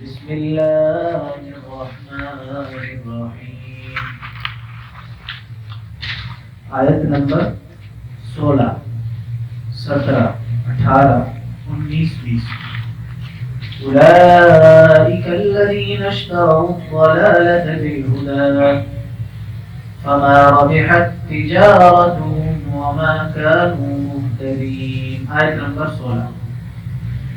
بسم الله الرحمن الرحيم. آیت نمبر 16 17 18 19 20. أولئك الذين اشتروا الضلالة بالهدى فما ربحت تجارتهم وما كانوا مهتدين. آیت نمبر 16.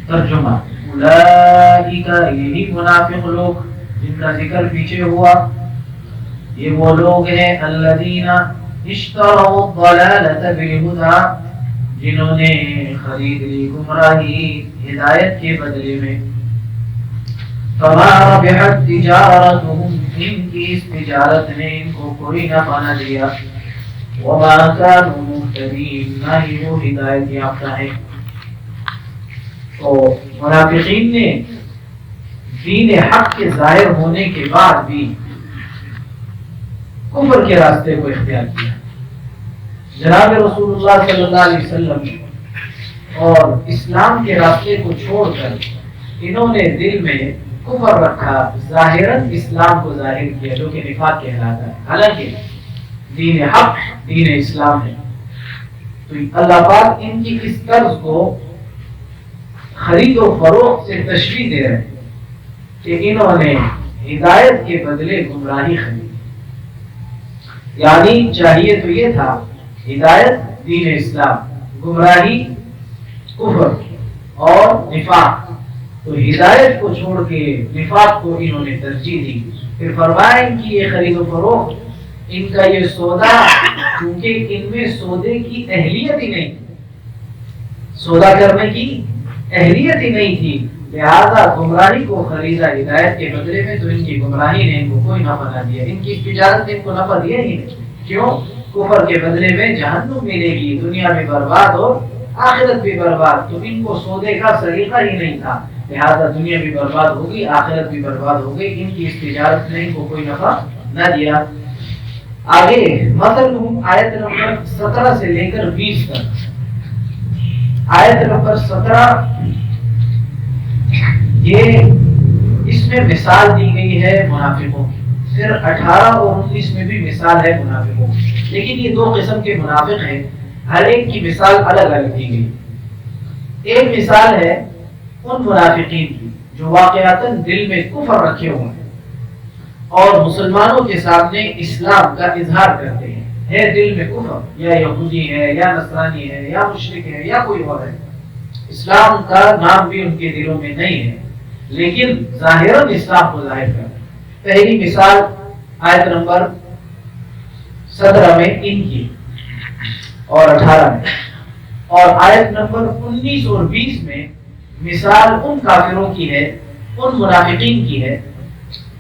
ترجمہ: اولئک، یہی منافق لوگ جن کا ذکر پیچھے ہوا، یہ وہ لوگ ہیں الذین اشتروا الضلالة بالہدى، جنہوں نے خرید لی گمراہی ہدایت کے بدلے میں. فما ربحت تجارتهم، ان کی اس تجارت نے ان کو کوئی نفع نہ دیا. وما كانوا مهتدین، نہ ہی وہ ہدایت یافتہ ہیں. تو منافقین نے دین حق کے ظاہر ہونے کے بعد بھی کفر کے راستے کو اختیار کیا. جناب رسول اللہ صلی اللہ علیہ وسلم اور اسلام کے راستے کو چھوڑ کر انہوں نے دل میں کفر رکھا، ظاہراً اسلام کو ظاہر کیا جو کہ نفاق کہلاتا ہے، حالانکہ دین حق دین اسلام ہے. تو اللہ پاک ان کی اس طرز کو خرید و فروخت سے تشریح دے رہے ہیں کہ انہوں نے ہدایت کے بدلے گمراہی خریدی. یعنی چاہیے تو یہ تھا ہدایت دین اسلام، گمراہی کفر اور نفاق، تو ہدایت کو چھوڑ کے نفاق کو انہوں نے ترجیح دی. پھر فرمایا ان کی یہ خرید و فروخت، ان کا یہ سودا، کیونکہ ان میں سودے کی اہلیت ہی نہیں تھی، سودا کرنے کی اہلیت ہی نہیں تھی، لہذا گمراہی کو خریدا ہدایت کے بدلے میں، تو ان کی گمراہی نے ان کو کوئی نفع نہ دیا. ان کی تجارت نے ان کو نفع دیا ہی نہیں. کیوں؟ کفر کے بدلے میں جہنم ملے گی، دنیا میں برباد اور آخرت بھی برباد. تو ان کو سودے کا سلیقہ ہی نہیں تھا، لہذا دنیا بھی برباد ہوگی، آخرت بھی برباد ہوگی. ان کی اس تجارت نے ان کو کوئی نفع نہ دیا. آگے مثلا آیت نمبر 17 سے لے کر 20 تک. آیت نمبر 17 یہ اس میں مثال دی گئی ہے منافقوں کی. پھر 18 اور 19 میں بھی مثال ہے منافقوں کی، لیکن یہ دو قسم کے منافق ہیں، ہر ایک کی مثال الگ الگ دی گئی. ایک مثال ہے ان منافقین کی جو واقعتاً دل میں کفر رکھے ہوئے ہیں اور مسلمانوں کے سامنے اسلام کا اظہار کرتے ہیں. ہے دل میں کفر، یا یہودی ہے یا نصرانی ہے یا مشرک ہے یا کوئی اور ہے، اسلام کا نام بھی ان کے دلوں میں نہیں ہے، لیکن ظاہراً اسلام کو ظاہر کرتے ہیں. پہلی مثال آیت نمبر 17 میں ان کی اور 18 میں، اور آیت نمبر 19 اور 20 میں مثال ان کافروں کی ہے، ان منافقین کی ہے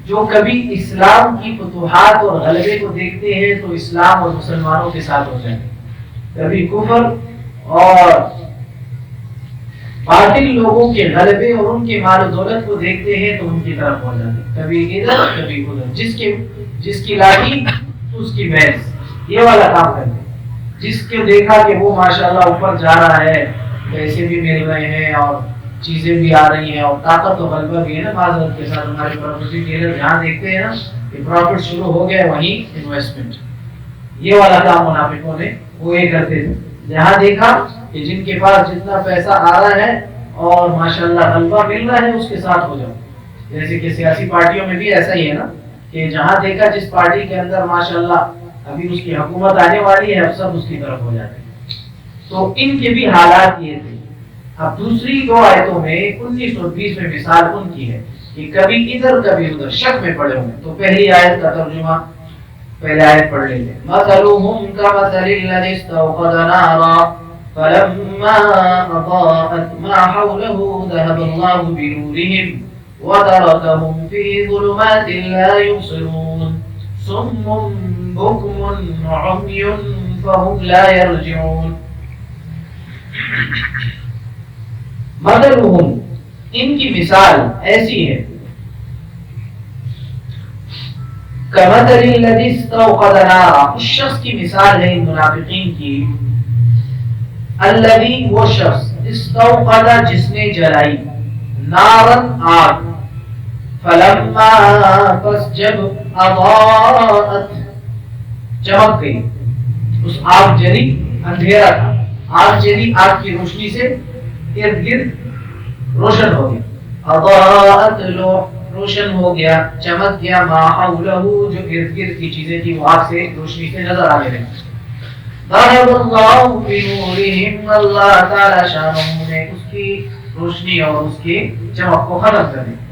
جو کبھی اسلام کی فتوحات اور غلبے کو دیکھتے ہیں تو اسلام اور مسلمانوں کے ساتھ ہو جاتے ہیں، کبھی کفر اور باطل لوگوں کے غلبے اور ان کے مال و دولت کو دیکھتے ہیں تو ان کی طرف ہو جاتے ہیں، کبھی ادھر کبھی ادھر. جس کی لاٹھی اس کی بھینس، یہ والا کام کرتے ہیں. جس کو دیکھا کہ وہ ماشاءاللہ اوپر جا رہا ہے، پیسے بھی مل رہے ہیں اور چیزیں بھی آ رہی ہیں اور طاقت و غلبہ بھی ہے نا، معذرت کے ساتھ ہماری پراپرٹی ڈیلر جہاں دیکھتے ہیں نا کہ پروفٹ شروع ہو گیا وہیں انویسٹمنٹ، یہ والا کام منافقوں نے وہ یہ کرتے تھے. جہاں دیکھا کہ جن کے پاس جتنا پیسہ آ رہا ہے اور ماشاءاللہ غلبہ مل رہا ہے اس کے ساتھ ہو جاؤ. جیسے کہ سیاسی پارٹیوں میں بھی ایسا ہی ہے نا کہ جہاں دیکھا جس پارٹی کے اندر ماشاءاللہ ابھی اس کی حکومت آنے والی ہے اب سب اس کی طرف ہو جاتے ہیں. تو ان کے بھی حالات یہ تھے. اب دوسری دو آیتوں میں 19 اور 20 میں مثال ان کی ہے کہ کبھی ادھر کبھی ادھر شک میں پڑے ہوئے. تو پہلی آیت کا ترجمہ پہلے آیت پڑھ لیتے ہیں. مثلهم كمثل الذي استوقد نارا فلما أضاءت ما حوله ذهب الله بنورهم وتركهم في ظلمات لا يبصرون صم بكم عمي فهم لا يرجعون. مثلهم، ان کی مثال ایسی ہے، کمثل الذی استوقد نارا، اس شخص کی مثال ہے ان منافقین کی، الذی وہ شخص، استوقد جس نے جلائی، نارن آگ، فلما پس جب اضاءت چمک گئی، اس آگ جلی، اندھیرا تھا، آگ جلی، آگ کی روشنی سے ارد گرد روشن ہو گیا، اضاءت روشن ہو گیا، چمک گیا، ما حولہ جو ارد گرد کی چیزیں تھی وہ آگ سے روشنی سے نظر آنے لگی۔ ضرب اللہ بنورہم، اللہ تعالی شانہ نے اس کی روشنی اور اس کی چمک کو ختم کر دیا۔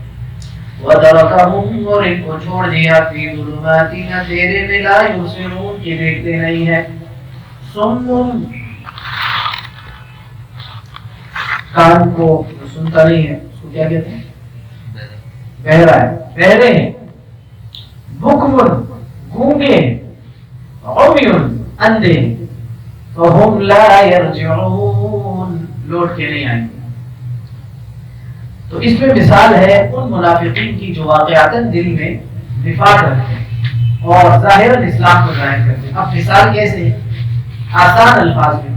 وَتَرَكَهُمْ، اور ان کو چھوڑ دیا، فی ظلمات، اندھیرے میں، لا یبصرون، کہ دیکھتے نہیں ہیں، صم، کان کو سنتا نہیں ہے، اس کو کیا کہتے ہیں؟ بہرا ہے، بہرے ہیں، بکم، گونگے ہیں، عمی، اندھے ہیں، فَهُمْ لَا يَرْجِعُونَ، لوٹ کے نہیں آئیں گے۔ تو اس میں مثال ہے ان منافقین کی جو واقعاتاً دل میں نفاق رکھتے ہیں اور ظاہراً اسلام کو ظاہر کرتے ہیں۔ اب مثال کیسے ہے؟ آسان الفاظ میں،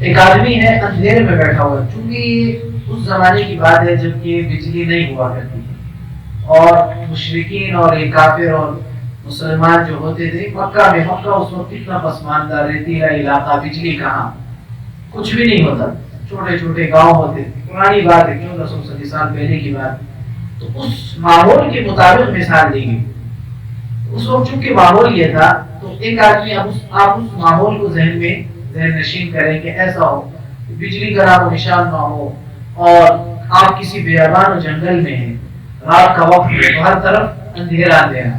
ایک آدمی ہے اندھیرے میں بیٹھا ہوا، چونکہ اس زمانے کی بات ہے جب کہ بجلی نہیں ہوا کرتی تھی اور مشرکین اور کافر اور مسلمان جو ہوتے تھے مکہ میں، مکہ اس وقت اتنا پسماندہ ریتیلا علاقہ، بجلی کہاں، کچھ بھی نہیں ہوتا، چھوٹے چھوٹے گاؤں ہوتے، پرانی بات ہے، کیوں 100 سال پہلے کی بات۔ تو اس ماحول کے مطابق مثال دی گئی۔ اس وقت چونکہ ماحول یہ تھا تو ایک آدمی، آپ اس ماحول کو ذہن نشین کریں کہ ایسا ہو، بجلی کا نام و نشان نہ ہو اور آپ کسی بیابان و جنگل میں ہیں، رات کا وقت ہے، ہر طرف اندھیرا اندھیرا۔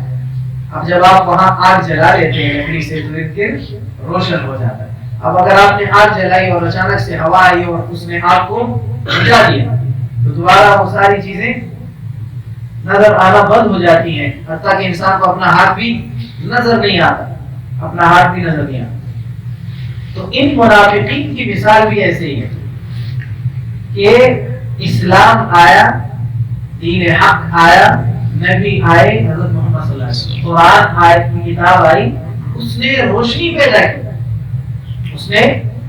اب جب آپ وہاں آگ جلا لیتے ہیں لکڑی سے تو ارد گرد روشن ہو جاتا ہے۔ اب اگر آپ نے آگ جلائی اور اچانک سے ہوا آئی اور اس نے آگ کو بجھا دیا تو دوبارہ وہ ساری چیزیں نظر آنا بند ہو جاتی ہیں، حتیٰ کہ انسان کو اپنا ہاتھ بھی نظر نہیں آتا، اپنا ہاتھ بھی نظر نہیں آتا۔ تو ان منافقین کی مثال بھی ایسے ہی ہے کہ اسلام آیا، دین حق آیا، نبی آئے، حضرت محمد صلی اللہ علیہ وسلم، قرآن آیت کی کتاب آئی، اس نے روشنی پیدا کی، اس نے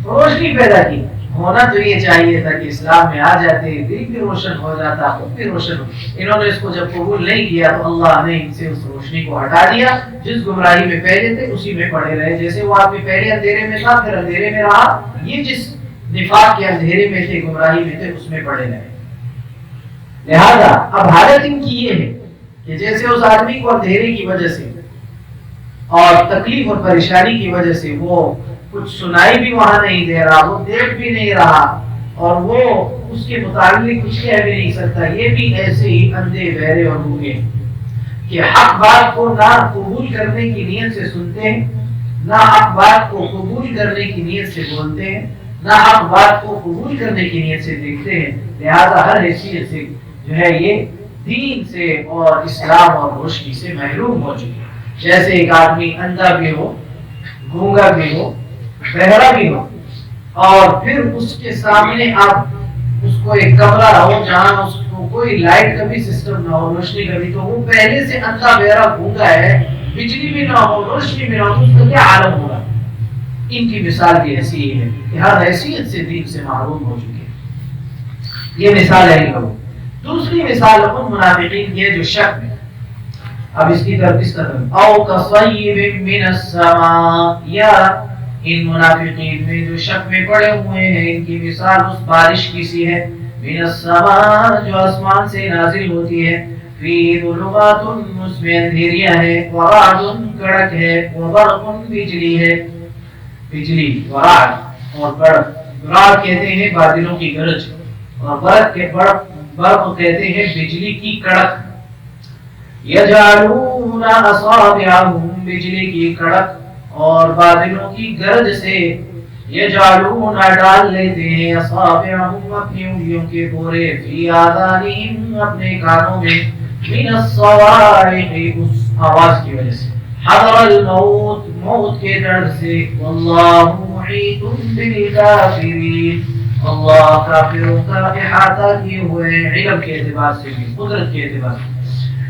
روشنی پیدا کی۔ ہونا تو یہ چاہیے تھا کہ اسلام میں آ جاتے، دل بھی روشن ہو جاتا، خود بھی روشن ہو۔ انہوں نے اس کو جب قبول نہیں کیا تو اللہ نے ان سے اس روشنی کو ہٹا دیا، جس گمراہی میں پہلے تھے اسی میں پڑے رہے، جیسے وہ آدمی پہلے اندھیرے میں تھا پھر اندھیرے میں رہا، یہ جس نفاق کے اندھیرے میں تھے، گمراہی میں تھے، اس میں پڑے رہے۔ لہذا اب حالت ان کی یہ ہے کہ جیسے اس آدمی کو اندھیرے کی وجہ سے اور تکلیف اور پریشانی کی وجہ سے وہ کچھ سنائی بھی وہاں نہیں دے رہا، وہ دیکھ بھی نہیں رہا اور وہ اس کے متعلق کچھ کہہ بھی نہیں سکتا، یہ بھی ایسے ہی اندھے بہرے اور گونگے کہ حق بات کو نہ قبول کرنے کی نیت سے سنتے ہیں، نہ حق بات کو قبول کرنے کی نیت سے بولتے ہیں، نہ حق بات کو قبول کرنے کی نیت سے دیکھتے ہیں۔ لہذا ہر حیثیت سے جو ہے یہ دین سے اور اسلام اور روشنی سے محروم ہو چکے۔ جیسے ایک آدمی اندھا بھی ہو، گونگا بھی ہو، بہرا بھی ہو اور پھر اس کے سامنے آپ اس کو ایک کمرہ ہو جہاں اس کو کوئی لائٹ کا بھی سسٹم نہ ہو، روشنی کا بھی، تو وہ پہلے سے اندھا بہرا گونگا ہے، بجلی بھی نہ ہو، روشنی بھی نہ ہو، تو اس کا کیا عالم ہوگا؟ ان کی مثال بھی ایسی ہی ہے کہ ہر حیثیت سے دین سے محروم ہو چکے ہیں۔ یہ مثال ہے ان لوگوں۔ دوسری مثال ان منافقین کی ہے جو شک میں، اب اس کی طرف اس طرف او کصیب من السماء، یا ان منافقین میں جو شک میں پڑے ہوئے ہیں ان کی مثال اس بارش کی سی ہے، من السماء جو آسمان سے نازل ہوتی ہے، فی ظلمات اس میں اندھیریاں ہے، ورعد کڑک ہے، وبرق بجلی ہے، بجلی ورعد اور برق، رعد کہتے ہیں بادلوں کی گرج اور برق کہتے ہیں بجلی کی کڑک۔ یجعلون اصابعهم، بجلی کی کڑک اور بادلوں کی گرج سے، یجعلون ڈال لیتے ہیں، اصابعهم اپنی انگلیوں کے پورے، فی آذانہم اپنے کانوں میں، من الصواعق اس آواز کی وجہ سے، حضر الموت موت کے ڈر سے، واللہ محیط بالکافرین، اللہ کافروں کا احاطہ کیے ہوئے، علم کے اعتبار سے بھی، قدرت کے اعتبار سے۔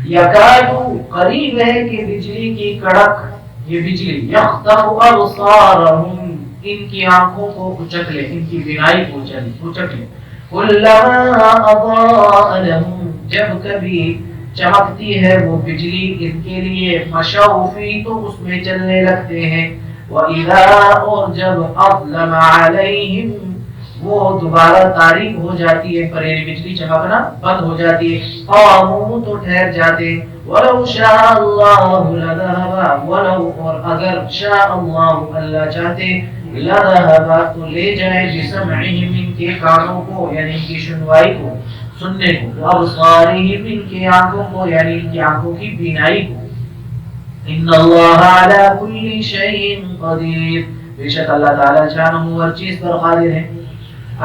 یکادو قریب ہے کہ بجلی کی کڑک، یہ بجلی، یخطف ابصارہم ان کی آنکھوں کو کچک لے، ان کی بینائی کو کچک لے، کلما اضاء لهم، جب کبھی چمکتی ہے وہ بجلی ان کے لیے، مشوا فی، تو اس میں چلنے لگتے ہیں، وَإِذَا، اور جب اظلم علیہم، وہ دوبارہ تاریک ہو جاتی ہے، پر یعنی بجلی چمکنا بند ہو جاتی ہے، قاموا، تو ٹھہر جاتے، وَلَوْ شَاءَ اللَّهُ لَذَهَبَ، وَلَوْ، اور اگر شاء اللہ، اللہ چاہتے، لَذَهَبَ، تو لے جائے، بِسَمْعِهِمْ، ان کے کانوں کو، یعنی ان کی سنوائی کو، سننے کو، وَأَبْصَارِهِمْ، ان کی آنکھوں کو، یعنی ان کی آنکھوں کی بینائی کو، ان اللہ علی کل شیء قدیر، بے شک اللہ تعالی شانہ ہر چیز پر قادر ہے۔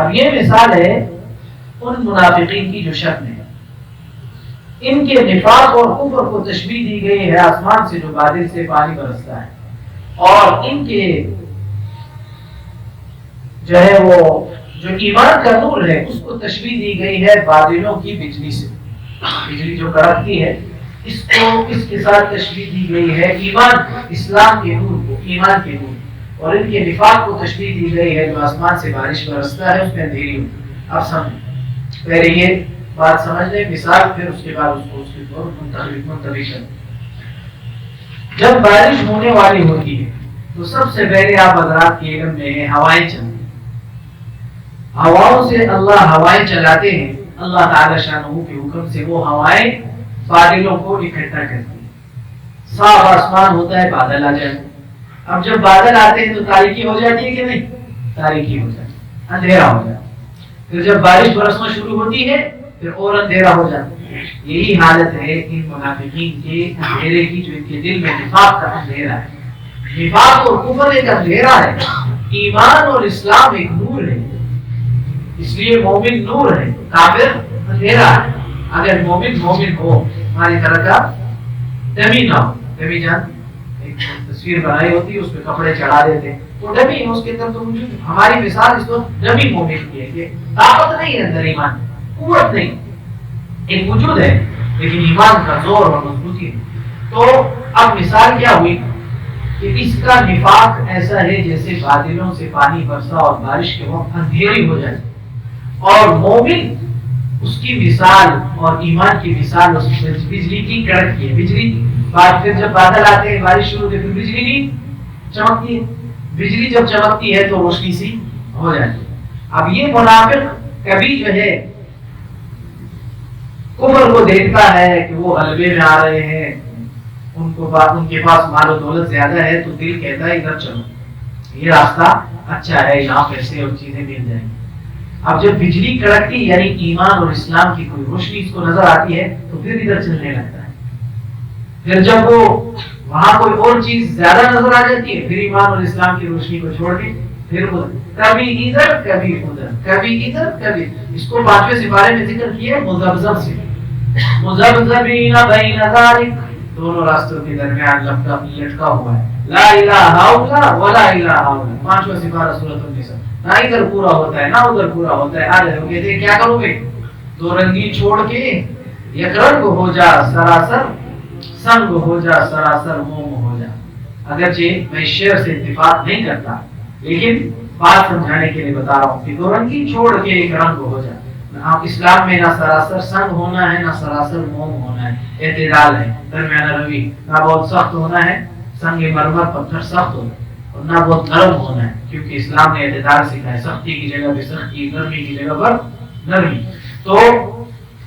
اب یہ مثال ہے ان منافقین کی جو شک میں ہے، ان کے نفاق اور کفر کو تشبیہ دی گئی ہے آسمان سے جو بادل سے پانی برستا ہے، اور ان کے جو ہے وہ جو ایمان کا نور ہے اس کو تشبیہ دی گئی ہے بادلوں کی بجلی سے، بجلی جو کڑکتی ہے اس کو اس کے ساتھ تشبیہ دی گئی ہے ایمان، اسلام کے نور کو، ایمان کے نور، اور ان کے نفاق کو تشبیہ دی گئی ہے جو آسمان سے بارش برستا ہے اس میں اندھیری ہوتی ہے۔ اب سمجھ، پہلے یہ بات سمجھ لیں مثال، پھر اس کے بعد اس کو اس کے طور منتبی کریں۔ جب بارش ہونے والی ہوتی ہے تو سب سے پہلے آپ حضرات کے علم میں ہوائیں چلتی ہیں، ہواؤں سے اللہ ہوائیں چلاتے ہیں، اللہ تعالی شانہ کے حکم سے وہ ہوائیں بادلوں کو اکٹھا کرتی ہیں، صاف آسمان ہوتا ہے، بادل آ جاتے ہیں۔ اب جب بادل آتے ہیں تو تاریکی ہو جاتی ہے کہ نہیں؟ تاریکی ہو جاتی ہے، اندھیرا ہو جاتا ہے، پھر جب بارش برسنا شروع ہوتی ہے پھر اور اندھیرا ہو جاتا ہے۔ یہی حالت ہے ان منافقین کے اندھیرے کی، جو ان کے دل میں نفاق کا اندھیرا ہے۔ نفاق اور کفر ایک اندھیرا ہے، ایمان اور اسلام ایک نور ہے، اس لیے مومن نور ہے، کافر اندھیرا ہے۔ اگر مومن ہو، ہماری طرح کا ڈمی نہ ہو، ڈمی جان ایک تصویر بنائی ہوتی ہے اس پہ کپڑے چڑھا دیتے ہیں، وہ ڈمی ہے، اس کے اندر تو ہماری مثال اس کو ڈمی مومن کی ہے کہ طاقت نہیں ہے اندر، ایمان قوت نہیں، ایک وجود ہے لیکن ایمان کا زور اور مضبوطی ہے۔ تو اب مثال کیا ہوئی کہ اس کا نفاق ایسا ہے جیسے بادلوں سے پانی برسا اور بارش کے وقت اندھیری ہو جائے، اور مومن اس کی مثال اور ایمان کی مثال اس بجلی کی کڑکتی ہے، بجلی بعد پھر جب بادل آتے ہیں بارش شروع ہوتی ہے پھر بجلی نہیں چمکتی ہے، بجلی جب چمکتی ہے تو روشنی سی ہو جاتی ہے۔ اب یہ منافق کبھی جو ہے کفر کو دیکھتا ہے کہ وہ غلبے میں آ رہے ہیں، ان کے پاس مال و دولت زیادہ ہے، تو دل کہتا ہے ادھر چلو، یہ راستہ اچھا ہے، یہاں پیسے اور چیزیں مل جائیں گی۔ اب جب بجلی کڑکتی یعنی ایمان اور اسلام کی کوئی روشنی اس کو نظر آتی ہے تو پھر ادھر چلنے لگتا ہے، پھر جب وہ وہاں کوئی اور چیز زیادہ نظر آ جاتی ہے پھر ایمان اور اسلام کی روشنی کو چھوڑ کے پھر ادھر، کبھی ادھر کبھی ادھر، کبھی ادھر کبھی، اس کو 5ویں سپارے میں ذکر کیا ہے مذبذب سے، مذبذبین بین ذالک، دونوں راستوں کے درمیان لٹکا ہوا ہے، لا الہ الا ولا الہ الا، 5واں سپارہ سورۃ النساء، نہ ادھر پورا ہوتا ہے نہ ادھر پورا ہوتا ہے، آ جاؤ کہتے کیا کرو گے، دو رنگی چھوڑ کے یک رنگ ہو جا سراسر سنگ ہو جا سراسر موم ہو جا۔ اگرچہ میں شعر سے اتفاق نہیں کرتا لیکن بات سمجھانے کے لیے بتا رہا ہوں کہ دو رنگی چھوڑ کے ایک رنگ ہو جا۔ اسلام میں نہ سراسر سنگ ہونا ہے نہ سراسر موم ہونا ہے، اعتدال ہے، درمیانہ روی، نہ بہت سخت ہونا ہے، سنگ مرمر پتھر سخت ہونا ہے، اور نہ بہت نرم ہونا ہے، کیونکہ اسلام نے اعتدال سکھایا ہے، سختی کی جگہ پہ سختی، نرمی کی جگہ پر نرمی۔ تو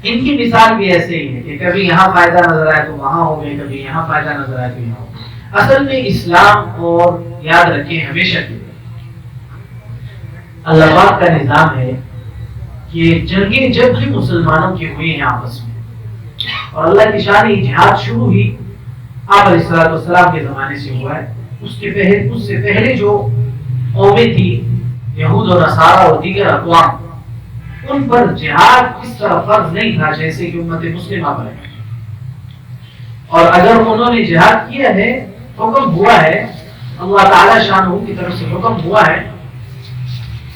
ان کی مثال بھی ایسے ہی ہے کہ کبھی یہاں فائدہ نظر آئے تو وہاں ہو گئے، کبھی یہاں فائدہ نظر آئے تو یہاں ہو گئے۔ اصل میں اسلام، اور یاد رکھیں ہمیشہ کے اللہ پاک کا نظام ہے کہ جنگیں جب بھی مسلمانوں کی ہوئی ہیں آپس میں، اور اللہ کی شان جہاد شروع ہی آپ علیہ الصلوۃ والسلام کے زمانے سے ہوا ہے، اس سے پہلے جو قومیں تھی یہود اور نصارہ اور دیگر اقوام، ان پر جہاد اس طرح فرض نہیں تھا جیسے کہ امت مسلمہ پر ہے، اور اگر انہوں نے جہاد کیا ہے، حکم ہوا ہے، اللہ تعالی شانہ کی طرف سے حکم ہوا ہے،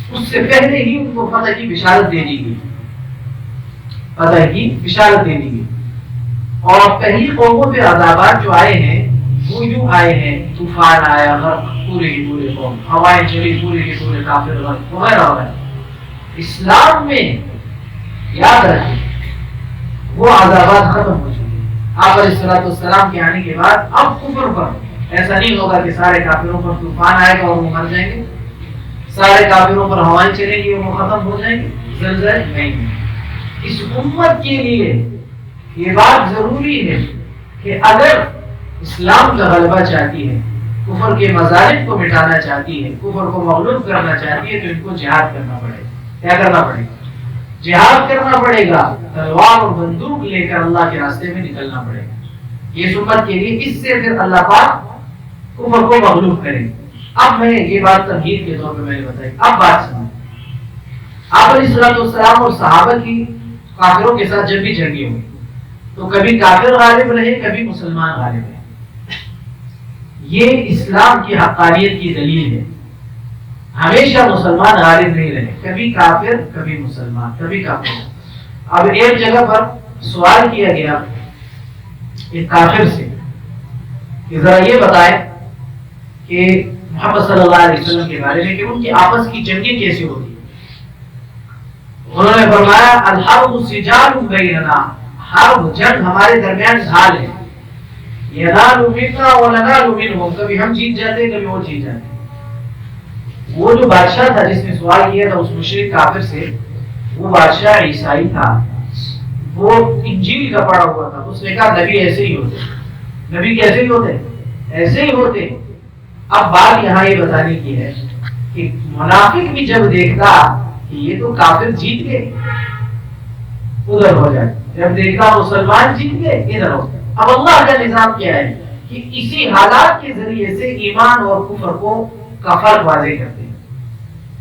اس سے پہلے ہی ان کو فتح کی بشارت دے دی گئی، فتح کی بشارت دے دی گئی۔ اور پہلی قوموں پہ عذابات جو آئے ہیں وہ یوں آئے ہیں، طوفان آیا، غرق پورے کی پورے قوم، ہوائیں چلی پورے کے پورے کافر غرق وغیرہ وغیرہ۔ اسلام میں یاد رکھیں وہ عذابات ختم ہو چکے ہیں۔ آپ علیہ السلام کے آنے کے بعد اب کفر پر ایسا نہیں ہوگا کہ سارے کافروں پر طوفان آئے گا اور وہ مر جائیں گے، سارے کافروں پر ہوائیں چلیں گی اور وہ ختم ہو جائیں گے، زلزلے نہیں۔ اس امت کے لیے یہ بات ضروری ہے کہ اگر اسلام کا غلبہ چاہتی ہے، کفر کے مظالم کو مٹانا چاہتی ہے، کفر کو مغلوب کرنا چاہتی ہے، تو ان کو جہاد کرنا پڑے گا۔ کیا کرنا پڑے گا؟ جہاد کرنا پڑے گا، تلوار اور بندوق لے کر اللہ کے راستے میں نکلنا پڑے گا۔ یہ امت کے لیے اس سے پھر اللہ پاک کفر کو مغلوب کرے گا۔ اب میں یہ بات تمہید کے طور پہ میں نے بتائی، اب بات سنیں۔ آپ علیہ السلام اور صحابہ کی کافروں کے ساتھ جب بھی جنگیں ہوئی تو کبھی کافر غالب رہے، کبھی مسلمان غالب رہے۔ یہ اسلام کی حقانیت کی دلیل ہے۔ ہمیشہ مسلمان غالب نہیں رہے، کبھی کافر کبھی مسلمان کبھی کافر۔ اب ایک جگہ پر سوال کیا گیا ایک کافر سے کہ ذرا یہ بتائے کہ محمد صلی اللہ علیہ وسلم کے بارے میں کہ ان کی آپس کی جنگیں کیسے ہوتی ہیں۔ انہوں نے فرمایا الحرب سجال بیننا، حرب جنگ ہمارے درمیان ڈھال ہے، ینال منا وننال منہم، کبھی ہم جیت جاتے ہیں کبھی وہ جیت جاتے ہیں۔ وہ جو بادشاہ تھا جس نے سوال کیا تھا اس مشرک کافر سے، وہ بادشاہ عیسائی تھا، وہ انجیل کا پڑھا ہوا تھا۔ اس نے کہا نبی ایسے ہی ہوتے، نبی کیسے ہی ہوتے، ایسے ہی ہوتے۔ اب بات یہاں یہ بتانے کی ہے کہ منافق بھی جب دیکھتا کہ یہ تو کافر جیت گئے ادھر ہو جائے، جب دیکھتا مسلمان جیت گئے ادھر ہو جائے۔ اب اللہ کا نظام کیا ہے کہ اسی حالات کے ذریعے سے ایمان اور کفر کا فرق واضح کرتے ہیں،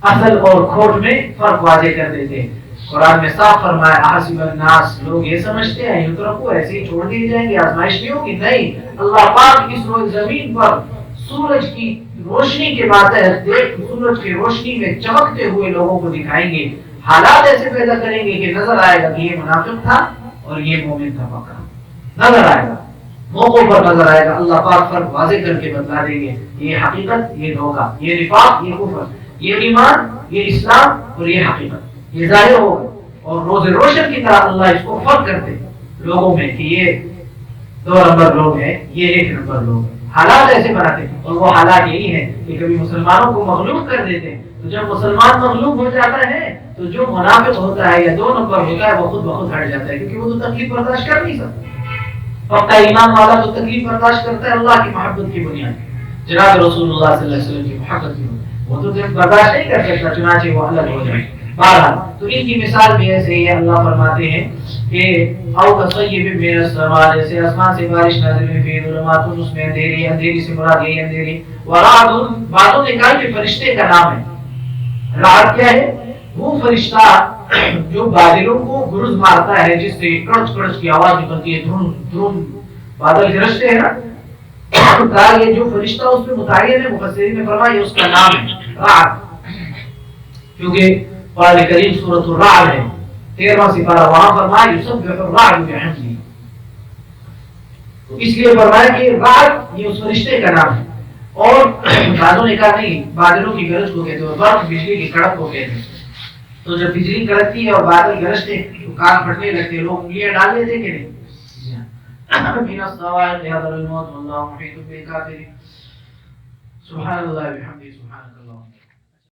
اصل اور کھوٹ میں فرق واضح کر دیتے ہیں۔ قرآن میں صاف فرمایا احسب الناس، لوگ یہ سمجھتے ہیں یترکوا ایسے ہی چھوڑ دیے جائیں گے، آزمائش نہیں ہوگی۔ نہیں، اللہ پاک اس روز زمین پر سورج کی روشنی کے ماتحت سورج کی روشنی میں چمکتے ہوئے لوگوں کو دکھائیں گے، حالات ایسے پیدا کریں گے کہ نظر آئے گا کہ یہ منافق تھا اور یہ مومن تھا، پکا نظر آئے گا، موقعوں پر نظر آئے گا۔ اللہ پاک فرق واضح کر کے بتلا دیں گے، یہ حقیقت، یہ دھوکہ، یہ نفاق، یہ کفر، یہ ایمان، یہ اسلام اور یہ حقیقت، یہ ظاہر ہوگا۔ اور روز روشن کی طرح اللہ اس کو فرق کرتے لوگوں میں کہ یہ 2 نمبر لوگ ہیں، یہ 1 نمبر لوگ ہیں۔ حالات ایسے بناتے ہیں اور وہ حالات یہی ہیں کہ کبھی مسلمانوں کو مغلوب کر دیتے ہیں، تو جب مسلمان مغلوب ہو جاتا ہے تو جو منافق ہوتا ہے یا 2 نمبر ہوتا ہے وہ خود بخود ہٹ جاتا ہے، کیونکہ وہ تو تکلیف برداشت کر نہیں سکتا۔ پکا ایمان والا تو تکلیف برداشت کرتا ہے اللہ کی محبت کی بنیاد، جناب رسول اللہ صلی اللہ علیہ وسلم کی محبت کی بنیاد، وہ تو برداشت نہیں کر سکتا، چنانچہ وہ الگ ہو جائے۔ بہرحال تو ان کی مثال بھی ایسے ہی اللہ فرماتے ہیں کہ او کصیب من السماء، جیسے آسمان سے بارش نازل ہوئی، فی ظلمات، اس میں اندھیری، اندھیری سے مراد یہی اندھیری، ورعد، بعضوں نے کہا کہ فرشتے کا نام ہے۔ رعد کیا ہے؟ وہ فرشتہ جو بادلوں کو گرز مارتا ہے، جس سے کڑچ کڑچ کی آواز نکلتی ہے، دھرم دھرم بادل گرجتے ہیں نا، کہا یہ جو فرشتہ اس پہ متعین ہے، مفسرین نے فرمایا اس کا نام ہے رعد، کیونکہ قرآن کریم سورۃ الرعد ہے 13واں سپارہ، وہاں فرمایا یسبح الرعد بحمدہ، تو اس لیے فرمایا کہ رعد یہ اس فرشتے کا نام ہے۔ اور بعضوں نے کہا نہیں، بادلوں کی گرج کو کہتے ہیں، برق بجلی کی کڑک کو کہتے ہیں۔ تو جب بجلی کڑکتی ہے اور بادل گرجتے تو کان پھٹنے لگتے، لوگ انگلیاں ڈال لیتے کہ نہیں؟ من الصواعق يحذر الموت والله محيط بالكافرين۔ سبحان الله وبحمده، سبحانك اللهم